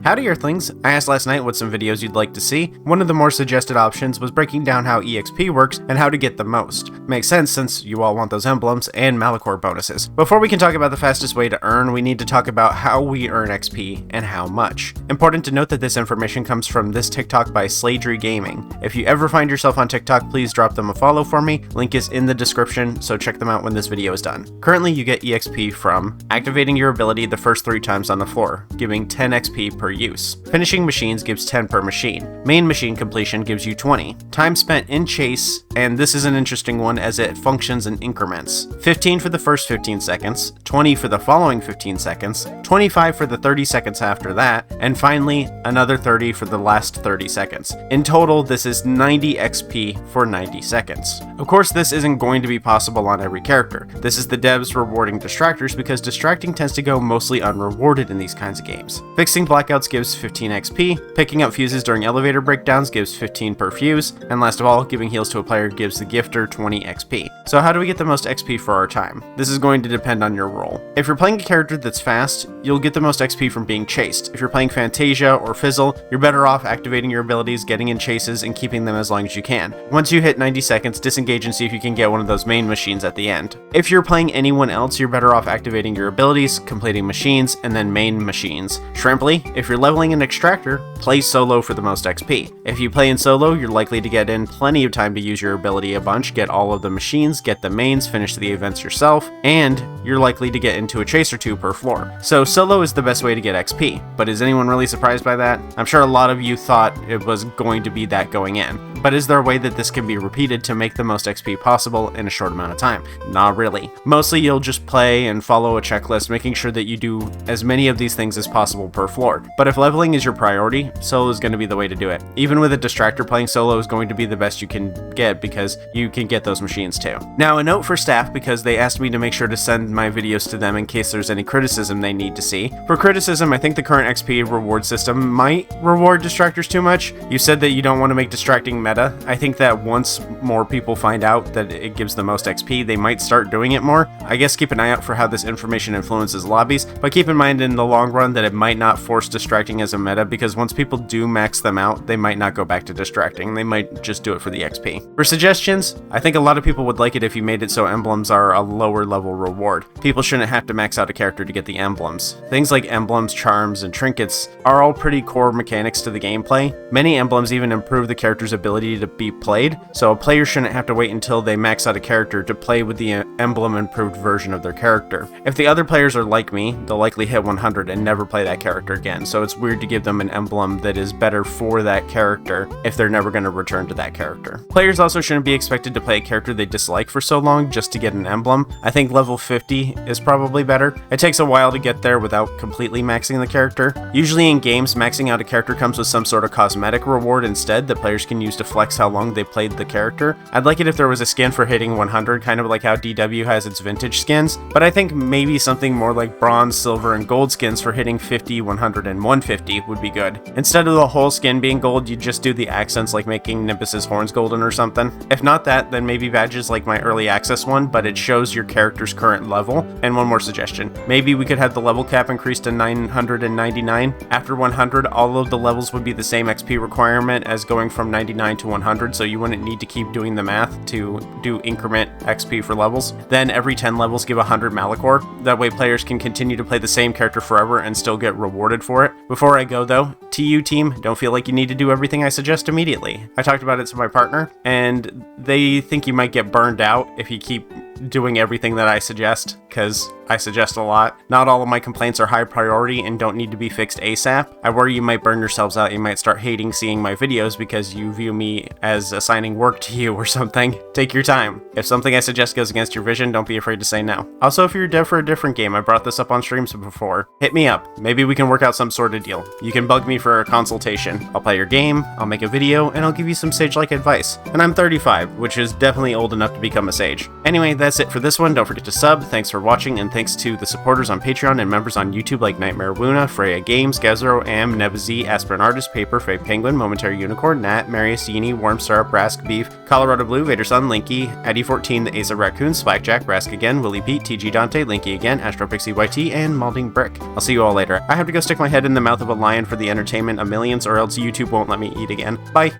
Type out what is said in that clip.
Howdy Earthlings, I asked last night what some videos you'd like to see. One of the more suggested options was breaking down how EXP works and how to get the most. Makes sense since you all want those emblems and Malachor bonuses. Before we can talk about the fastest way to earn, we need to talk about how we earn XP and how much. Important to note that this information comes from this TikTok by Sladry Gaming. If you ever find yourself on TikTok, please drop them a follow for me. Link is in the description, so check them out when this video is done. Currently, you get EXP from activating your ability the first 3 times on the floor, giving 10 XP per use. Finishing machines gives 10 per machine. Main machine completion gives you 20. Time spent in chase, and this is an interesting one as it functions in increments. 15 for the first 15 seconds, 20 for the following 15 seconds, 25 for the 30 seconds after that, and finally another 30 for the last 30 seconds. In total, this is 90 XP for 90 seconds. Of course, this isn't going to be possible on every character. This is the devs rewarding distractors because distracting tends to go mostly unrewarded in these kinds of games. Fixing blackouts gives 15 XP, picking up fuses during elevator breakdowns gives 15 per fuse, and last of all, giving heals to a player gives the gifter 20 XP. So how do we get the most XP for our time? This is going to depend on your role. If you're playing a character that's fast, you'll get the most XP from being chased. If you're playing Fantasia or Fizzle, you're better off activating your abilities, getting in chases, and keeping them as long as you can. Once you hit 90 seconds, disengage and see if you can get one of those main machines at the end. If you're playing anyone else, you're better off activating your abilities, completing machines, and then main machines. Shrimply, if you're leveling an extractor, play solo for the most XP. If you play in solo, you're likely to get in plenty of time to use your ability a bunch, get all of the machines, get the mains, finish the events yourself, and you're likely to get into a chase or 2 per floor. So solo is the best way to get XP, but is anyone really surprised by that? I'm sure a lot of you thought it was going to be that going in. But is there a way that this can be repeated to make the most XP possible in a short amount of time? Not really. Mostly you'll just play and follow a checklist, making sure that you do as many of these things as possible per floor. But if leveling is your priority, solo is going to be the way to do it. Even with a distractor, playing solo is going to be the best you can get because you can get those machines too. Now a note for staff, because they asked me to make sure to send my videos to them in case there's any criticism they need to see. For criticism, I think the current XP reward system might reward distractors too much. You said that you don't want to make distracting meta. I think that once more people find out that it gives the most XP, they might start doing it more. I guess keep an eye out for how this information influences lobbies, but keep in mind in the long run that it might not force distracting as a meta, because once people do max them out, they might not go back to distracting. They might just do it for the XP. For suggestions, I think a lot of people would like it if you made it so emblems are a lower level reward. People shouldn't have to max out a character to get the emblems. Things like emblems, charms, and trinkets are all pretty core mechanics to the gameplay. Many emblems even improve the character's ability to be played, so a player shouldn't have to wait until they max out a character to play with the emblem improved version of their character. If the other players are like me, they'll likely hit 100 and never play that character again, so it's weird to give them an emblem that is better for that character if they're never going to return to that character. Players also shouldn't be expected to play a character they dislike for so long just to get an emblem. I think level 50 is probably better. It takes a while to get there without completely maxing the character. Usually in games, maxing out a character comes with some sort of cosmetic reward instead that players can use to flex how long they played the character. I'd like it if there was a skin for hitting 100, kind of like how DW has its vintage skins, but I think maybe something more like bronze, silver, and gold skins for hitting 50, 100, and 150 would be good. Instead of the whole skin being gold, you just do the accents like making Nimbus's horns golden or something. If not that, then maybe badges like my early access one, but it shows your character's current level. And one more suggestion, maybe we could have the level cap increased to 999. After 100, all of the levels would be the same XP requirement as going from 99 to 100, so you wouldn't need to keep doing the math to do increment XP for levels. Then every 10 levels give 100 Malachor. That way players can continue to play the same character forever and still get rewarded for it. Before I go though, TU team, don't feel like you need to do everything I suggest immediately. I talked about it to my partner, and they think you might get burned out if you keep doing everything that I suggest, because I suggest a lot. Not all of my complaints are high priority and don't need to be fixed ASAP. I worry you might burn yourselves out. You might start hating seeing my videos because you view me as assigning work to you or something. Take your time. If something I suggest goes against your vision, don't be afraid to say no. Also, if you're dev for a different game, I brought this up on streams before, hit me up. Maybe we can work out some sort of deal. You can bug me for a consultation. I'll play your game, I'll make a video, and I'll give you some sage-like advice. And I'm 35, which is definitely old enough to become a sage. Anyway, that's it for this one. Don't forget to sub. Thanks for watching, and thanks to the supporters on Patreon and members on YouTube like Nightmare Wuna, Freya Games, Gazero, Am, Nebazi, Aspirin Artist, Paper, Faye Penguin, Momentary Unicorn, Nat, Marius Yini, Warm Syrup, Brask Beef, Colorado Blue, Vader Sun, Linky, Eddie14, The Ace of Raccoons, Slackjack, Brask again, Willie Pete, TG Dante, Linky again, Astro Pixie YT, and Malding Brick. I'll see you all later. I have to go stick my head in the mouth of a lion for the entertainment of millions, or else YouTube won't let me eat again. Bye!